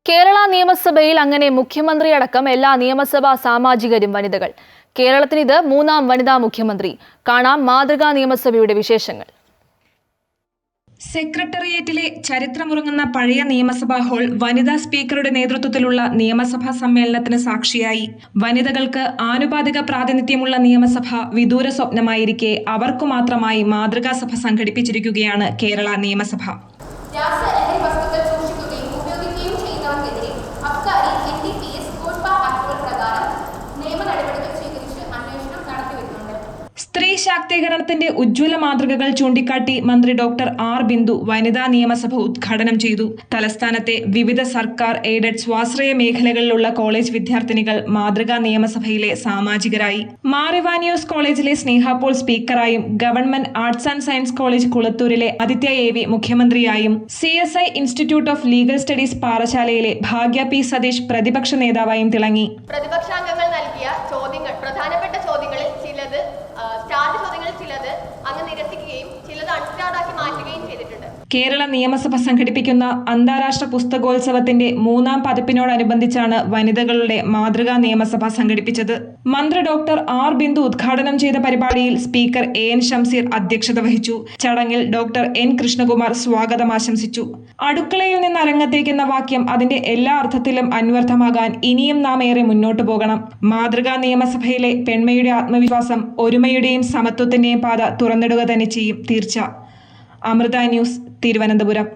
കേരള നിയമസഭയിൽ അങ്ങനെ മുഖ്യമന്ത്രിയടക്കം എല്ലാ നിയമസഭാ സാമാജികരും വനിതകൾ. കേരളത്തിന് ഇത് മൂന്നാം വനിതാ മുഖ്യമന്ത്രി. കാണാം മാതൃകാ നിയമസഭയുടെ വിശേഷങ്ങൾ. സെക്രട്ടേറിയറ്റിലെ ചരിത്രമുറങ്ങുന്ന പഴയ നിയമസഭാ ഹാൾ വനിതാ സ്പീക്കറുടെ നേതൃത്വത്തിലുള്ള നിയമസഭാ സമ്മേളനത്തിന് സാക്ഷിയായി. വനിതകൾക്ക് ആനുപാതിക പ്രാതിനിധ്യമുള്ള നിയമസഭ വിദൂര സ്വപ്നമായിരിക്കെ അവർക്കു മാത്രമായി മാതൃകാസഭ സംഘടിപ്പിച്ചിരിക്കുകയാണ് കേരള നിയമസഭ. സ്ത്രീ ശാക്തീകരണത്തിന്റെ ഉജ്ജ്വല മാതൃകകൾ ചൂണ്ടിക്കാട്ടി മന്ത്രി ഡോക്ടർ ആർ ബിന്ദു വനിതാ നിയമസഭ ഉദ്ഘാടനം ചെയ്തു. തലസ്ഥാനത്തെ വിവിധ സർക്കാർ എയ്ഡഡ് സ്വാശ്രയ മേഖലകളിലുള്ള കോളേജ് വിദ്യാർത്ഥിനികൾ മാതൃകാ നിയമസഭയിലെ സാമാജികരായി. മാർ ഇവാനിയോസ് കോളേജിലെ സ്നേഹ പോൾ സ്പീക്കറായും government arts and science college കുളത്തൂരിലെ ആദിത്യ എ.വി. മുഖ്യമന്ത്രിയായും CSI institute of legal studies പാറശാലയിലെ ഭാഗ്യ പി സതീഷ് പ്രതിപക്ഷ നേതാവായും തിളങ്ങി. പ്രതിപക്ഷാംഗങ്ങൾ നൽകിയ ചോദ്യങ്ങൾ, പ്രധാനപ്പെട്ട ചോദ്യങ്ങളിൽ ചിലത് സ്റ്റാർട്ട് ചോദ്യങ്ങളിൽ ചിലത് അങ്ങ് നിരസിക്കുകയും ചിലത് അൺസ്റ്റാർട്ടാക്കി മാറ്റുകയും ചെയ്തിട്ടുണ്ട്. കേരള നിയമസഭ സംഘടിപ്പിക്കുന്ന അന്താരാഷ്ട്ര പുസ്തകോത്സവത്തിന്റെ 3ാം പതിപ്പിനോടനുബന്ധിച്ചാണ് വനിതകളുടെ മാതൃകാ നിയമസഭ സംഘടിപ്പിച്ചത്. മന്ത്രി ഡോക്ടർ ആർ ബിന്ദു ഉദ്ഘാടനം ചെയ്ത പരിപാടിയിൽ സ്പീക്കർ AN ഷംസീർ അധ്യക്ഷത വഹിച്ചു. ചടങ്ങിൽ ഡോക്ടർ N കൃഷ്ണകുമാർ സ്വാഗതം ആശംസിച്ചു. അടുക്കളയിൽ നിന്ന് അരങ്ങത്തേക്കെന്ന വാക്യം അതിന്റെ എല്ലാ അർത്ഥത്തിലും അന്വർത്ഥമാകാൻ ഇനിയും നാം ഏറെ മുന്നോട്ടു പോകണം. മാതൃകാ നിയമസഭയിലെ പെൺമയുടെ ആത്മവിശ്വാസം ഒരുമയുടെയും സമത്വത്തിന്റെയും പാത തുറന്നിടുക തന്നെ ചെയ്യും തീർച്ച. അമൃത ന്യൂസ്, തിരുവനന്തപുരം.